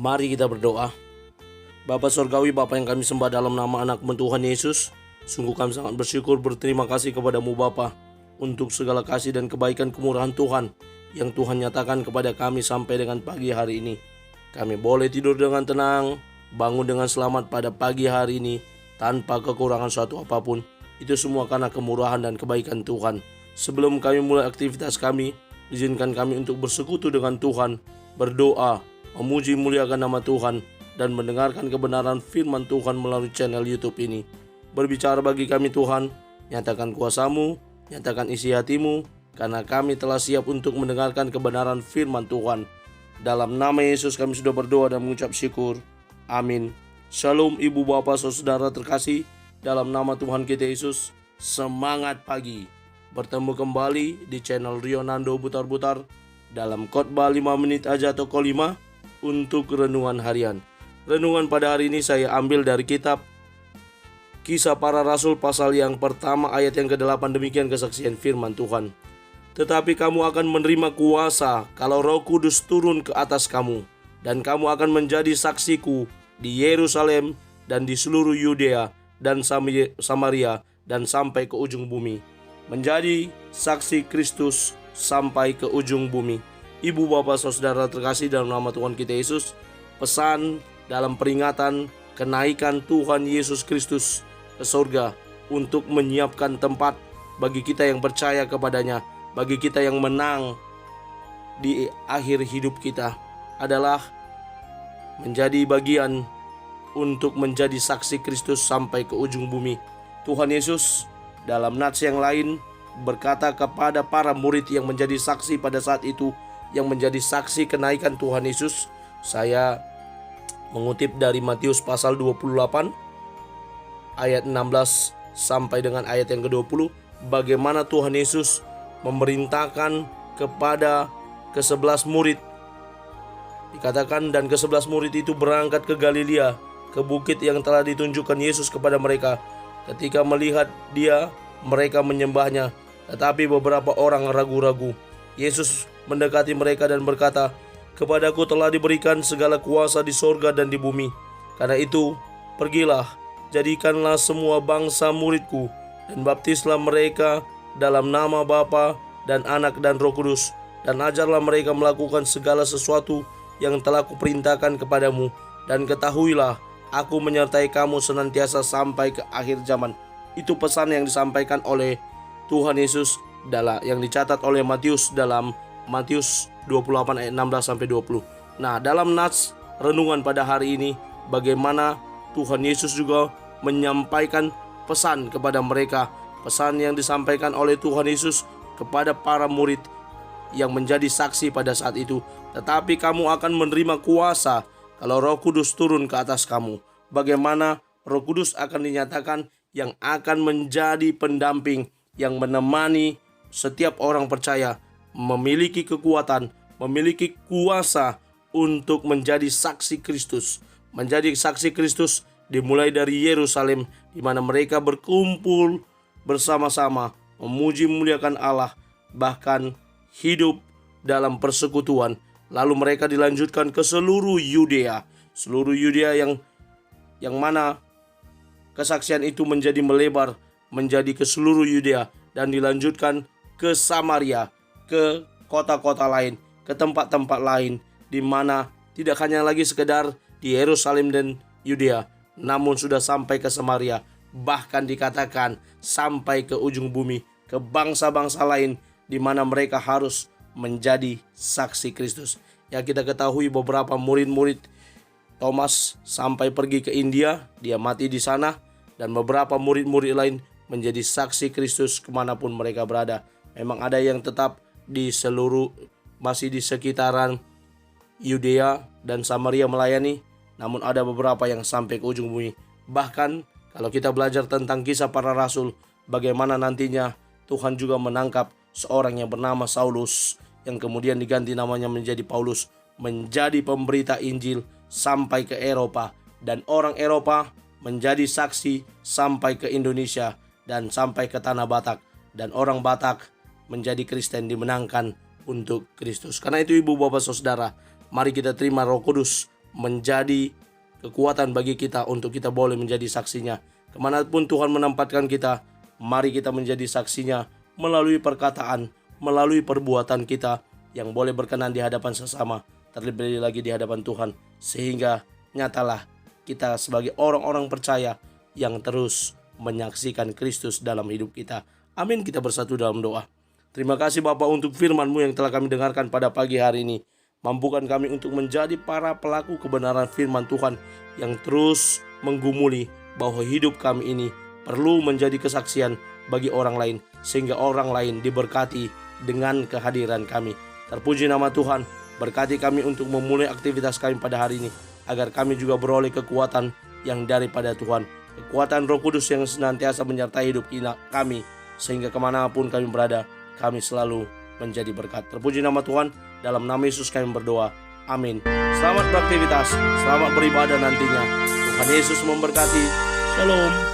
Mari kita berdoa. Bapa Surgawi, Bapa yang kami sembah dalam nama anak-Mu Tuhan Yesus, sungguh kami sangat bersyukur, berterima kasih kepadamu Bapa untuk segala kasih dan kebaikan kemurahan Tuhan yang Tuhan nyatakan kepada kami sampai dengan pagi hari ini. Kami boleh tidur dengan tenang, bangun dengan selamat pada pagi hari ini tanpa kekurangan suatu apapun. Itu semua karena kemurahan dan kebaikan Tuhan. Sebelum kami mulai aktivitas kami, izinkan kami untuk bersekutu dengan Tuhan, berdoa, memuji muliakan nama Tuhan, dan mendengarkan kebenaran firman Tuhan melalui channel YouTube ini. Berbicara bagi kami Tuhan, nyatakan kuasa-Mu, nyatakan isi hati-Mu, karena kami telah siap untuk mendengarkan kebenaran firman Tuhan. Dalam nama Yesus kami sudah berdoa dan mengucap syukur. Amin. Shalom ibu bapak saudara terkasih, dalam nama Tuhan kita Yesus, semangat pagi. Bertemu kembali di channel Rionando Butar-Butar dalam khotbah 5 menit aja atau Ko5 untuk renungan harian. Renungan pada hari ini saya ambil dari kitab Kisah Para Rasul pasal yang pertama ayat yang ke-8. Demikian kesaksian firman Tuhan. Tetapi kamu akan menerima kuasa kalau Roh Kudus turun ke atas kamu, dan kamu akan menjadi saksiku di Yerusalem dan di seluruh Yudea dan Samaria dan sampai ke ujung bumi. Menjadi saksi Kristus sampai ke ujung bumi. Ibu bapak saudara terkasih dalam nama Tuhan kita Yesus, pesan dalam peringatan kenaikan Tuhan Yesus Kristus ke surga untuk menyiapkan tempat bagi kita yang percaya kepadanya, bagi kita yang menang di akhir hidup kita, adalah menjadi bagian untuk menjadi saksi Kristus sampai ke ujung bumi. Tuhan Yesus dalam nats yang lain berkata kepada para murid yang menjadi saksi pada saat itu, yang menjadi saksi kenaikan Tuhan Yesus. Saya mengutip dari Matius pasal 28 ayat 16 sampai dengan ayat yang ke-20, bagaimana Tuhan Yesus memerintahkan kepada ke-11 murid. Dikatakan dan ke-11 murid itu berangkat ke Galilea, ke bukit yang telah ditunjukkan Yesus kepada mereka. Ketika melihat Dia, mereka menyembahnya, tetapi beberapa orang ragu-ragu. Yesus mendekati mereka dan berkata, "Kepadaku telah diberikan segala kuasa di sorga dan di bumi. Karena itu, pergilah, jadikanlah semua bangsa muridku, dan baptislah mereka dalam nama Bapa dan Anak dan Roh Kudus, dan ajarlah mereka melakukan segala sesuatu yang telah kuperintahkan kepadamu. Dan ketahuilah, aku menyertai kamu senantiasa sampai ke akhir zaman." Itu pesan yang disampaikan oleh Tuhan Yesus yang dicatat oleh Matius dalam Matius 28 ayat 16 sampai 20. Nah, dalam nats renungan pada hari ini, bagaimana Tuhan Yesus juga menyampaikan pesan kepada mereka, pesan yang disampaikan oleh Tuhan Yesus kepada para murid yang menjadi saksi pada saat itu. Tetapi kamu akan menerima kuasa kalau Roh Kudus turun ke atas kamu. Bagaimana Roh Kudus akan dinyatakan yang akan menjadi pendamping, yang menemani setiap orang percaya, memiliki kekuatan, memiliki kuasa untuk menjadi saksi Kristus. Menjadi saksi Kristus dimulai dari Yerusalem, di mana mereka berkumpul bersama-sama, memuji memuliakan Allah, bahkan hidup dalam persekutuan. Lalu mereka dilanjutkan ke seluruh Yudea. Seluruh Yudea yang mana kesaksian itu menjadi melebar, menjadi ke seluruh Yudea, dan dilanjutkan ke Samaria, ke kota-kota lain, ke tempat-tempat lain, di mana tidak hanya lagi sekedar di Yerusalem dan Yudea, namun sudah sampai ke Samaria, bahkan dikatakan sampai ke ujung bumi, ke bangsa-bangsa lain, di mana mereka harus menjadi saksi Kristus. Ya, kita ketahui beberapa murid-murid Thomas sampai pergi ke India, dia mati di sana, dan beberapa murid-murid lain menjadi saksi Kristus kemanapun mereka berada. Memang ada yang tetap masih di sekitaran Yudea dan Samaria melayani, namun ada beberapa yang sampai ke ujung bumi. Bahkan kalau kita belajar tentang kisah para rasul, bagaimana nantinya Tuhan juga menangkap seorang yang bernama Saulus, yang kemudian diganti namanya menjadi Paulus, menjadi pemberita Injil sampai ke Eropa, dan orang Eropa menjadi saksi sampai ke Indonesia dan sampai ke tanah Batak, dan orang Batak menjadi Kristen, dimenangkan untuk Kristus. Karena itu ibu bapak saudara, mari kita terima Roh Kudus menjadi kekuatan bagi kita untuk kita boleh menjadi saksinya. Kemanapun Tuhan menempatkan kita, mari kita menjadi saksinya melalui perkataan, melalui perbuatan kita yang boleh berkenan di hadapan sesama, terlebih lagi di hadapan Tuhan. Sehingga nyatalah kita sebagai orang-orang percaya yang terus menyaksikan Kristus dalam hidup kita. Amin. Kita bersatu dalam doa. Terima kasih Bapa untuk firman-Mu yang telah kami dengarkan pada pagi hari ini. Mampukan kami untuk menjadi para pelaku kebenaran firman Tuhan yang terus menggumuli bahwa hidup kami ini perlu menjadi kesaksian bagi orang lain, sehingga orang lain diberkati dengan kehadiran kami. Terpuji nama Tuhan. Berkati kami untuk memulai aktivitas kami pada hari ini, agar kami juga beroleh kekuatan yang daripada Tuhan, kekuatan Roh Kudus yang senantiasa menyertai hidup kami, sehingga kemanapun kami berada, kami selalu menjadi berkat. Terpuji nama Tuhan. Dalam nama Yesus kami berdoa. Amin. Selamat beraktivitas, selamat beribadah nantinya. Tuhan Yesus memberkati. Shalom.